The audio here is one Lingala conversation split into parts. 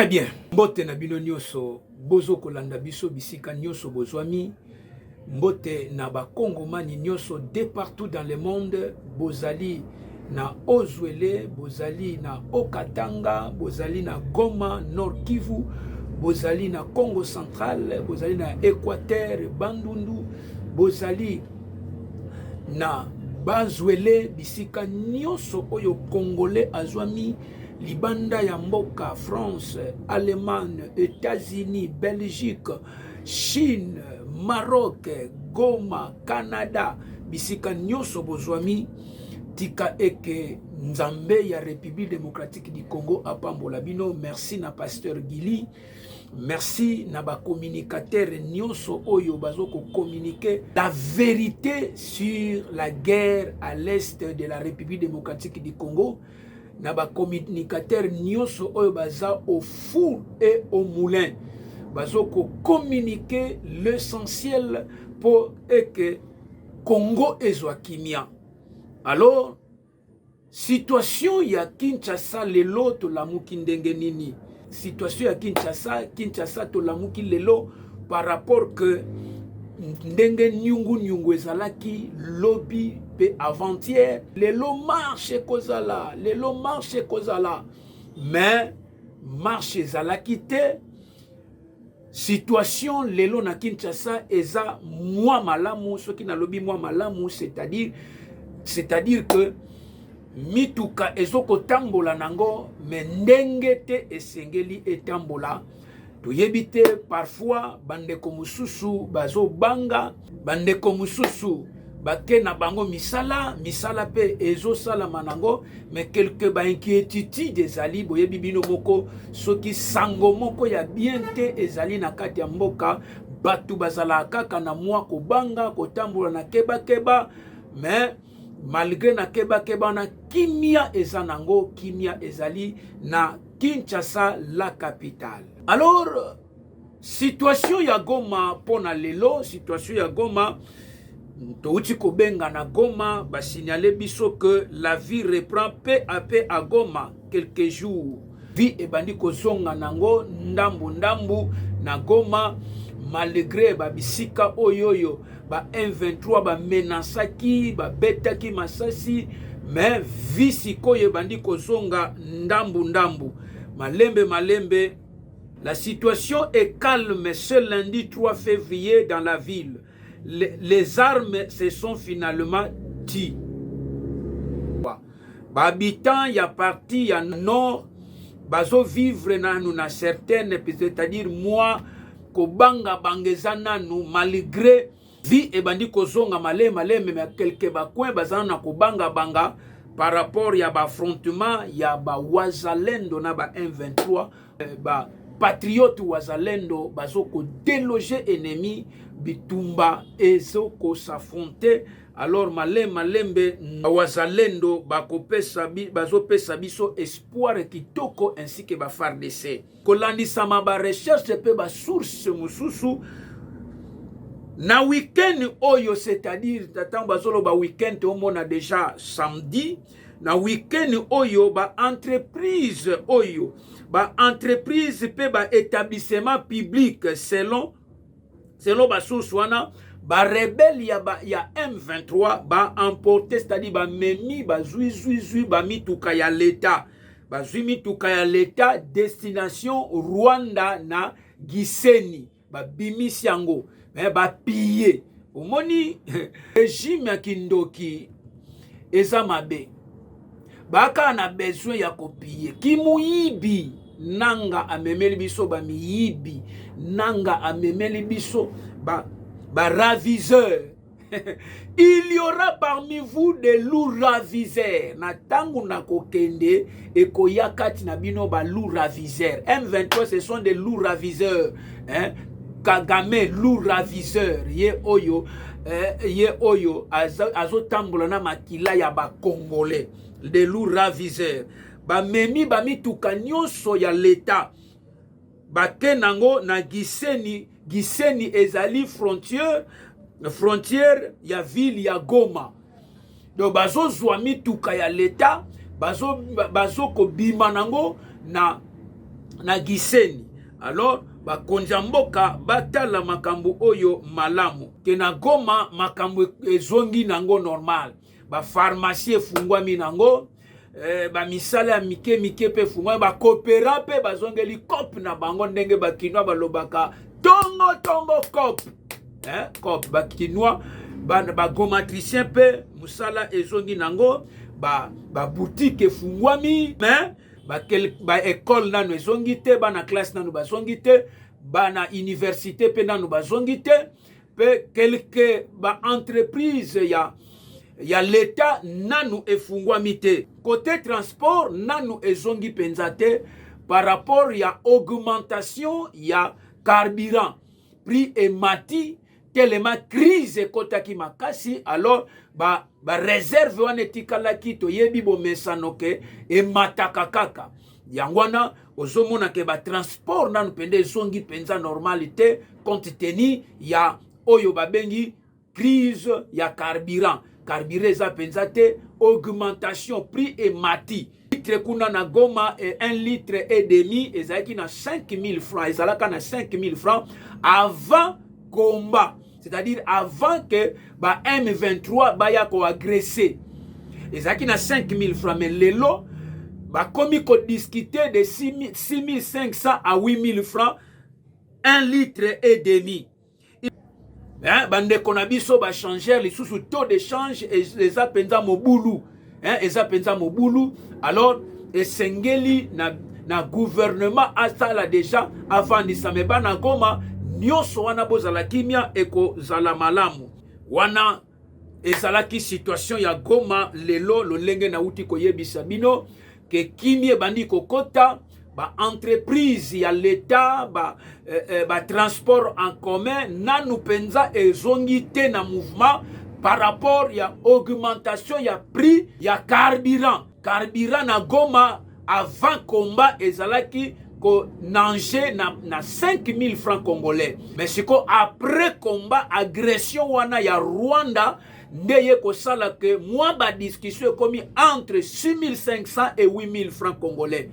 Très bien. Mbote na bino nyoso bozo kolanda biso bisika nyoso bozwami. Mbote na bakongomani nyoso de partout dans le monde. Bozali na Ozwele, bozali na Okatanga, bozali na Goma, Nord Kivu, bozali na Congo Central, bozali na Équateur, Bandundu, bozali na Bazwele, bisika nyoso oyo Congolais azwami. Libanda ya mboka, France, Allemagne, États-Unis, Belgique, Chine, Maroc, Goma, Canada, bisika nyoso bozwami. Tika eke Nzambe ya République démocratique du Congo apambola bino. Merci na pasteur Gili. Merci na ba communicateur nyoso oyo bazoko communiquer la vérité sur la guerre à l'est de la République démocratique du Congo. Na ba communicateur nyoso oyo baza au four et au moulin. Bazoko communiquer l'essentiel pour que Congo ezwa kimia. Alors, situation ya Kinshasa lelo to lamuki ndenge nini? Situation ya Kinshasa to lamuki lelo par rapport que ndenge nyungu ezalaki lobby pe avant-hier lelo marche kozala, mais marche ezalaki te. Situation lelo na Kinshasa eza mwa malamu, soki na lobby mwa malamu, c'est-à-dire que mituka ezoko tambola nango mais ndenge te esengeli etambola. Toyebite parfois bandeko mususu bazo banga, bandeko mususu bake na bango misala pe ezo sala manango, mais quelque ba inquiétude ezali boyebi bino moko soki sango moko ya bien te ezali na kati ya mboka, batu bazala kaka na mwa ko banga ko tambola na keba, mais malgré na keba na kimia ezanango, kimia ezali na Kinshasa, la capitale. Alors, situation ya Goma pona lelo, situation ya Goma, touti kobenga na Goma, ba signaler biso que la vie reprend peu à peu à Goma, quelques jours. Vie ebandi kozonga nango ndambu na Goma, malgré ba bisika oyoyo ba M23 ba menasaki ba betaki masasi, mais visi koye bandi kozonga ndambu malembe. La situation est calme ce lundi 3 février dans la ville. Les armes se sont finalement tuées. Ba habitants ya parti ya nord bazo vivre nanu na certaines, c'est-à-dire moi ko bangeza nanu malgré vie ebandi kozonga maleme, mais quelques bakwen bazana na ko banga par rapport ya ba affrontement ya ba wazalendo na ba M23, ba patriote wazalendo bazoko déloger ennemi bitumba ezoko s'affronter. Alors malembe wazalendo bazopesa biso espoir kitoko ainsi que ba FARDC kolandisa ba recherche pe ba source mususu na week-end oyo, c'est-à-dire tatango bazolo ba week-end omona déjà samedi, na week-end oyo ba entreprise pe ba établissement public selon ba source wana, ba rebelle ya M23 ba emporter, c'est-à-dire ba memi ba zui ba mituka ya l'État, ba zui mituka ya l'État destination Rwanda na Gisenyi, ba bimisi yango mais ba piller. Omoni régime ya Kindoki eza mabe, baka na besoin ya kopiller kimuyibi nanga amemeli biso ba miyibi, nanga amemeli biso ba raviseurs. Il y aura parmi vous des loups raviseurs. Na tangu na kokende ekoyakati na bino ba loups raviseurs. M23 ce sont des loups raviseurs, hein? Kagame loup raviseur ye oyo azo tambola na makila ya ba Congolais, des loups raviseurs. Ba memi ba mituka nyonso ya l'État bake nango na Gisenyi ezali frontière ya ville ya Goma. Donc bazo zwa mituka ya l'État bazo ko bima nango na na Gisenyi. Alors bakonza mboka batala makambo oyo malamu ke na Goma makambo ezongi nango normal, ba pharmacie efungwami nango, ba misala ya mike pe fungwami, ba coopéra pe bazongeli cop na bango ndenge bakinwa balobaka tongo cop, cop bakinwa ba gomatricien pe musala ezongi nango, ba boutique efungwami, ba école nanu ezongi te, bana classe nanu bazongi te, bana université pe nanu bazongi te, pe quelque ba entreprise ya l'état nanu efungwami te. Côté transport nanu ezongi penza te par rapport ya augmentation ya carburant, prix emati tellement crise ekotaki makasi. Alors ba réserve wana etikalaki toyebi bomesano ke emataka kaka. Yangwana ozomona ke ba transport nanu pende ezongi penza normalité compte tenu ya oyo babengi crise ya carburant. Carburant eza penza te, augmentation prix emati. Litre kuna na Goma 1 litre et demi ezalaki na 5000 francs, ezalaka na 5000 francs avant combat. C'est-à-dire avant que ba M23 baya ko agresser. Ezalaki na 5000 francs, mais lelo ba komi ko discuter de 6500 à 8000 francs 1 litre et demi. Bande konabiso ba changer les sous taux d'échange et eza penza mobulu, eza penza mobulu. Alors esengeli na gouvernement asala déjà avant nisameba na Goma nyonso wana bozala kimia eko zala malamu. Wana ezalaki situation ya Goma lelo lolenge na uti koyebisa bino ke kimie bandi kokota ba entreprise ya l'état, ba transport en commun nanu penza ezongi te na mouvement par rapport ya augmentation ya prix ya carburant. Carburant na Goma avant combat ezalaki ko nanje na 5000 francs congolais. Mais siko après combat agression wana ya Rwanda ndeye ko sala que moi ba discussion komi entre 6500 et 8000 francs congolais.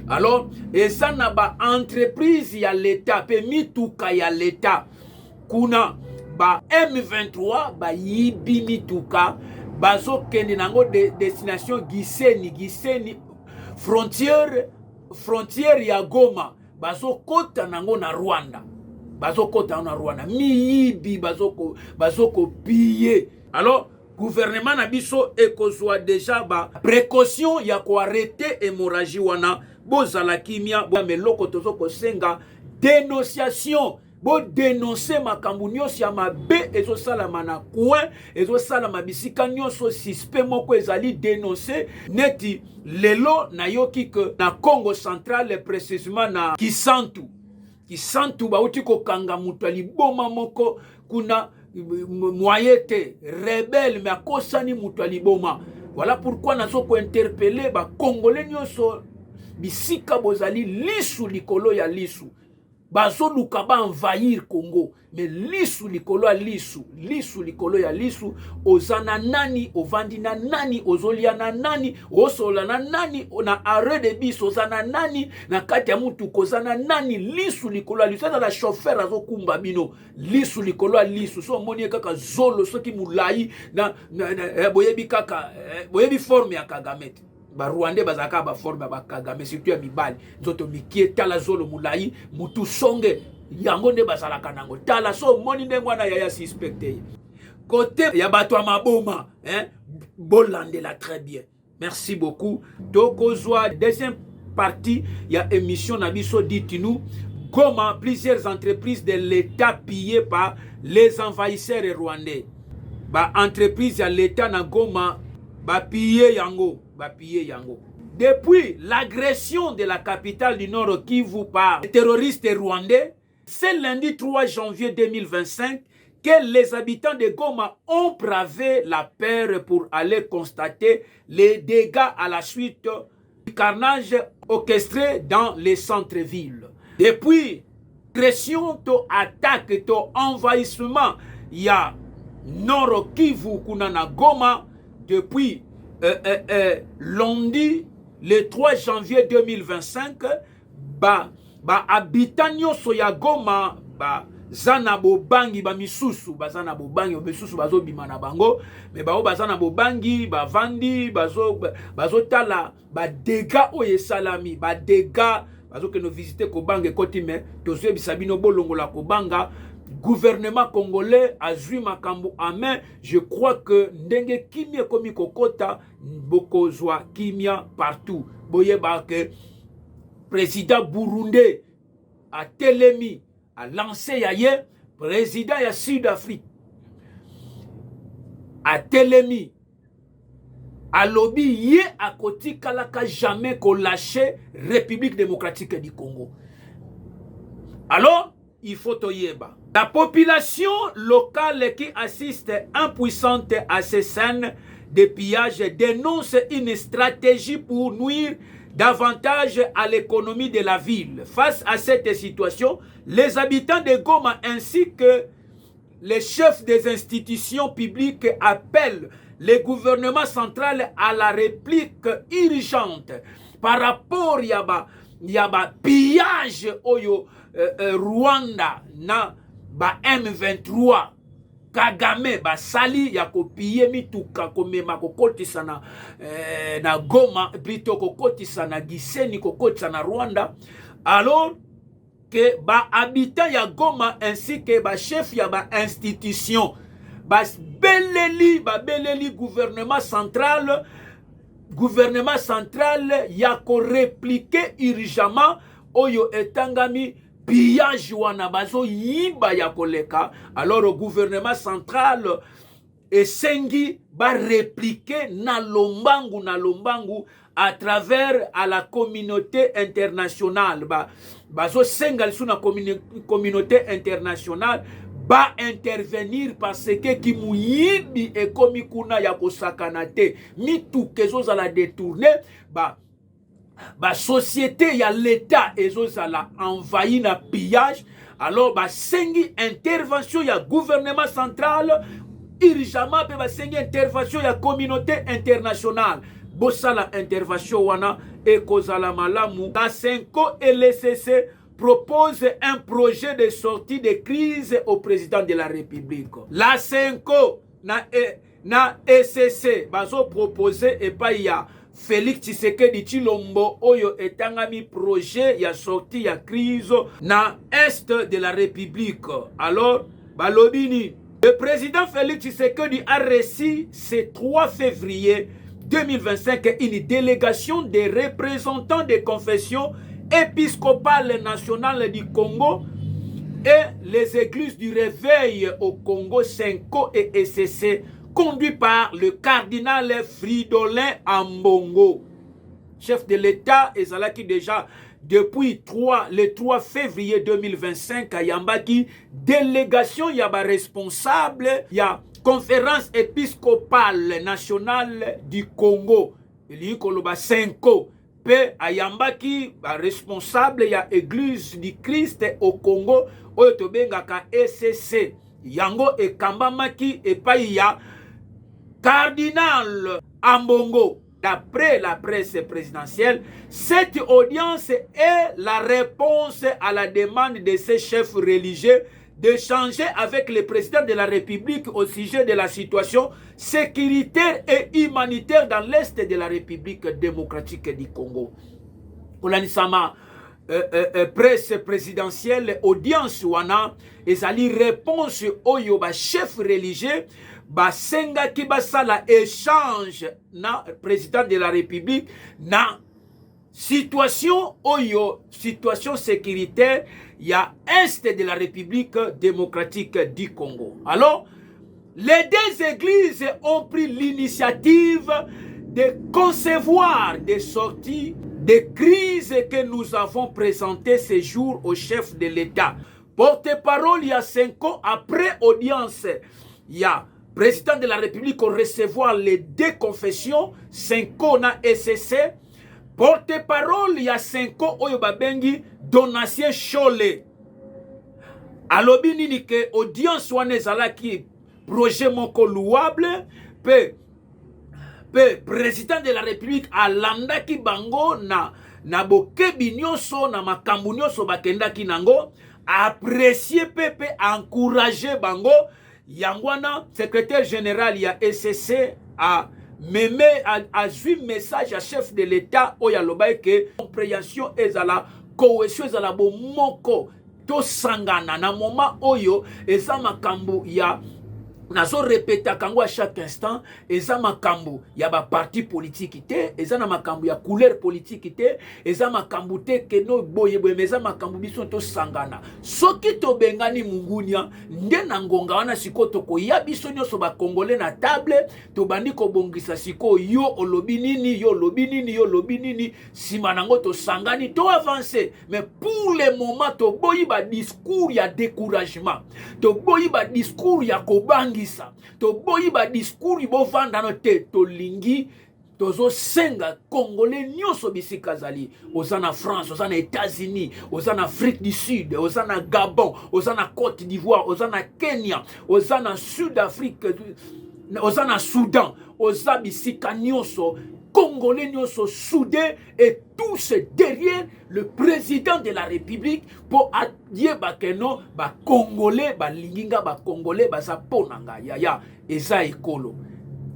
Alors eza na ba entreprise ya l'état pe mituka ya l'état kuna ba M23 ba yibi mituka bazo kende nango destination Gisenyi frontière ya Goma, bazo kota nango na Rwanda, miyibi bazo ko piller. Alors gouvernement na biso ekozwa déjà ba précaution ya ko arrêter hémorragie wana bozala kimia bo meloko tozo ko senga dénonciation. Bo dénoncer makambu nyonso ya mabe ezosalama na coin, ezosalama bisika nyonso suspect moko ezali dénoncer. Neti lelo nayoki ke na Congo central, précisément na Kisantu bauti kokanga mutu aliboma moko kuna moyete rebelle mais akosani mutu aliboma. Voilà pourquoi nazo ko interpeller ba congolais nyonso bisika bozali lisu likolo ya lisu. Bazo luka ba envahir Congo, mais lisu likolo ya lisu, ozana nani, ovandi na nani, ozolia na nani, osola na nani, na arrêt de bis ozana nani, na kati ya mutu kozana nani, lisu likolo ya lisu. Eza la chauffeur azo kumba bino, lisu likolo ya lisu. So moni kaka zolo soki mulai na boyebi kaka boyebi forme ya Kagame. Ba Rwandais bazaka ba forme ba Kagame surtout ya mibali nzoto mikie tala zolo mulai mutu songe yango nde bazalaka nango tala. So moni nde mwana ya suspecté côté ya bato ya maboma bolandela très bien. Merci beaucoup. Tokozwa deuxième partie ya émission na biso dit-nous comment plusieurs entreprises de l'état pillées par les envahisseurs rwandais. Ba entreprise ya l'état na Goma ba pillé yango. Depuis l'agression de la capitale du Nord Kivu par les terroristes rwandais, c'est lundi 3 janvier 2025 que les habitants de Goma ont bravé la peur pour aller constater les dégâts à la suite du carnage orchestré dans les centres-villes. Depuis pression, attaque, envahissement, il y a Nord Kivu kunana Goma depuis lundi, le 3 janvier 2025, ba habitant nyonso ya Goma ba zana bobangi ba misusu bazana bobangi misusu bazo bima na bango mais bao bazana bobangi ba vandi bazo tala ba dégâts oyo salami ba dégâts bazo que nous visiter ko banga koti mais tozo bisabino bolongola ko banga gouvernement congolais a joué makambo en main. Je crois que ndenge kimia komi kokota bokozwa kimia partout boyeba que président burundais a telemi a lancé yaye président ya Sud-Afrique a telemi a lobby yé a koti kalaka jamais qu'on lâcher République démocratique du Congo. Alors il faut toyeba la population locale qui assiste impuissante à ces scènes de pillage dénonce une stratégie pour nuire davantage à l'économie de la ville. Face à cette situation, les habitants de Goma ainsi que les chefs des institutions publiques appellent le gouvernement central à la réplique urgente par rapport yaba pillage oyo Rwanda na ba M23 Kagame ba sali ya kopiye mituka komema kokotisa na Goma plutôt kokotisa na Gisenyi kokotisa na Rwanda, alors que ba habitant ya Goma ainsi que ba chef ya ba institution ba beleli gouvernement central ya ko répliquer urgemment oyo etangami pillage wana bazo yiba ya koleka. Alors le gouvernement central esengi ba répliquer na lombangu à travers à la communauté internationale bazo senga sous na communauté internationale ba intervenir parce que kimuyibi e komi kuna ya kosakana te mitu kezo za la détourner ba société ya l'état ezozala envahi na pillage. Alors ba sengi intervention ya gouvernement central urgemment pe ba sengi intervention ya communauté internationale bosala intervention wana e kozala malamu. La Senko et l'ECC propose un projet de sortie de crise au président de la République. La Senko na ECC bazo proposer et pas ya Félix Tshisekedi Tshilombo oyo etangami projet ya sortie ya crise na est de la République. Alors balobini le président Félix Tshisekedi a reçu ce 3 février 2025 une délégation des représentants des confessions épiscopales nationales du Congo et les églises du réveil au Congo, Senko et ECC, conduit par le cardinal Fridolin Ambongo, chef de l'État, et Zalaki déjà depuis le 3 février 2025 à Yambaki, délégation yaba responsable, ya conférence épiscopale nationale du Congo, il y Senko, pe ayambaki responsable ya église du Christ au Congo, oyo tobengaka ECC, yango ekambamaki epai ya Cardinal Ambongo. D'après la presse présidentielle, cette audience est la réponse à la demande de ces chefs religieux d'échanger avec le président de la République au sujet de la situation sécuritaire et humanitaire dans l'est de la République démocratique du Congo. Olanisama presse présidentielle, audience wana, ezali réponse oyo ba chef religieux basenga ki basala échange na président de la République na situation oyo, situation sécuritaire ya est de la République démocratique du Congo. Alors, les deux églises ont pris l'initiative de concevoir des sorties de crise que nous avons présentées ces jours au chef de l'État. Porte-parole il y a 5 ans après audience, il y a président de la République au recevoir les deux confessions, 5 ans na ECC. Porte-parole il y a 5 ans oyo babengi Donatien Chole. Alobi nini ke audience wana ezalaki projet moko louable pe président de la République alandaki bango na bokebi nyonso na makambu nyonso bakendaki nango, apprécier pepe, encourager bango. Yangwana, secrétaire général ya SCC a vu message à chef de l'État oya lobaye que compréhension ezala cohésion ezala bomoko to sangana na moment oyo eza makambo ya nazo répéter kango à chaque instant, eza makambo ya ba parti politique te, eza na makambo ya couleur politique te, eza makambo te ke no boye boye, eza makambo biso to sangana. Soki to bengani mungunya nde na ngonga wana siko to ko ya biso nyoso ba congolais na table to bandi ko bongisa siko yo olobi nini, yo lobi nini, yo lobi nini, sima nango to sangani to avancer. Mais pour le moment to boyi ba discours ya découragement, to boyi ba discours ya kobangi to boyi ba discours bo vanda no te to lingi tozo senga congolais nyonso bisika zali, ozana France, ozana États-Unis, ozana Afrique du Sud, ozana Gabon, ozana Côte d'Ivoire, ozana Kenya, ozana Sud-Afrique, ozana Soudan, oza bisika nyonso congolais nyonso soudés et tous derrière le président de la République pour adier bakeno ba congolais ba linginga ba congolais ba zaponanga ya eza ekolo.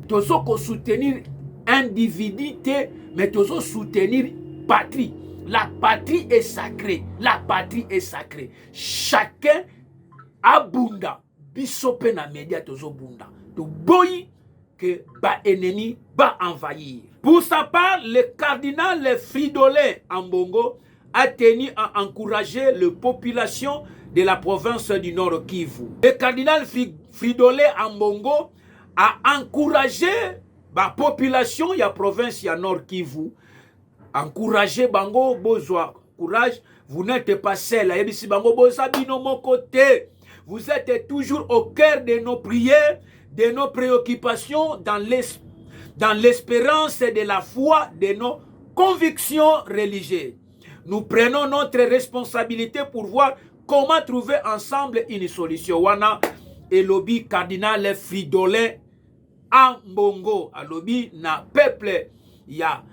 Tozo ko soutenir individualité mais tozo soutenir patrie. La patrie est sacrée, la patrie est sacrée. Chacun abunda bisope na media tozo bunda to boy que ba ennemi va envahir. Pour sa part, le cardinal Fridolin Ambongo a tenu à encourager la population de la province du Nord Kivu. Le cardinal Fridolin Ambongo a encouragé la population de la province du Nord Kivu. Encourager bango besoin courage, vous n'êtes pas seul. Vous êtes toujours au cœur de nos prières, de nos préoccupations, dans l'espérance de la foi, de nos convictions religieuses. Nous prenons notre responsabilité pour voir comment trouver ensemble une solution. Wana et lobby cardinal Fridolin Ambongo, a lobby na peuple, ya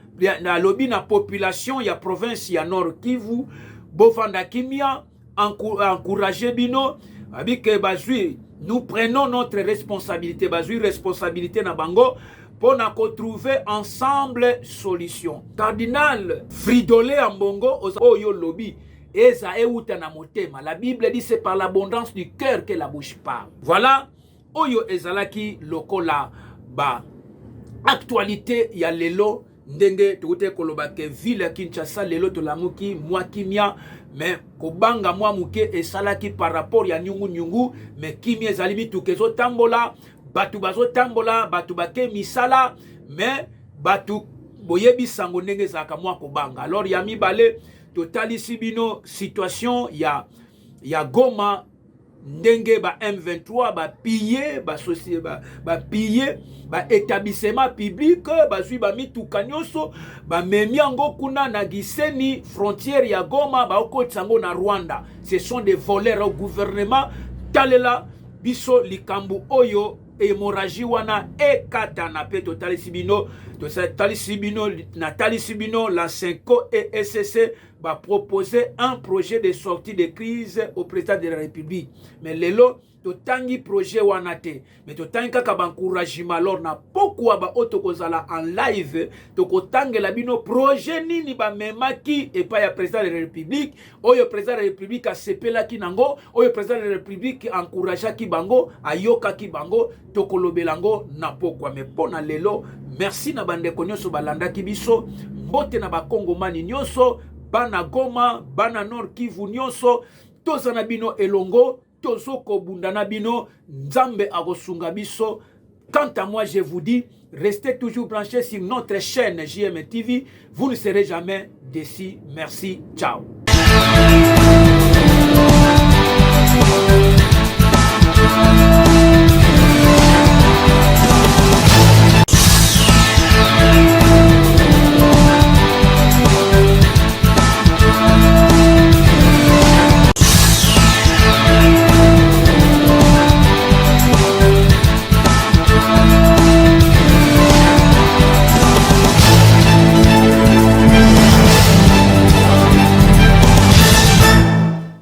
lobby na population, ya province, ya Nord Kivu, bofanda kimia, encourager bino, avec bazui. Nous prenons notre responsabilité, responsabilité na bango, pour trouver ensemble solution. Cardinal Fridolin Ambongo, oyo lobby, eza euta na motema. La Bible dit c'est par l'abondance du cœur que la bouche parle. Voilà, oyo ezalaki lokola ba actualité ya lelo ndenge tukute koloba ke ville Kinshasa lelo to lamuki mwa kimia. Mais kobanga mwa muke esalaki par rapport ya nyungu mais kimi ezali bitukezo tambola batu bazo tambola batu bake misala mais batu boyebi sango ndenge zaka mwa kobanga. Alors ya mibale totalisi bino situation ya Goma ndenge ba M23 ba piller ba société ba piller ba établissement public bazui ba mituka nyonso ba memiango kuna na Giseni frontière ya Goma ba okotsango na Rwanda. Ce sont des voleurs au gouvernement talela biso likambu oyo hémorragie wana ekata na pe totalisi bino la 5 et SCC va proposer un projet de sortie de crise au président de la République. Mais lelo totangi projet wanate mais totangi kaka ba encouragement alors na pourquoi ba otokozala en live tokotangela bino projet nini ba memaki et pas ya président de la République oyo président de la République a sepela ki nango oyo président de la République encouragea ki bango ayoka ki bango tokolobelango na pourquoi. Mais pona lelo merci na bande konyoso balanda ki biso mbote na ba Kongomani nyonso bana Goma bana Nord Kivu nyonso tozana bino elongo tozoko bundana bino nzambe akosunga biso. Quant à moi je vous dis restez toujours branchés sur notre chaîne JM TV, vous ne serez jamais déçus. Merci, ciao.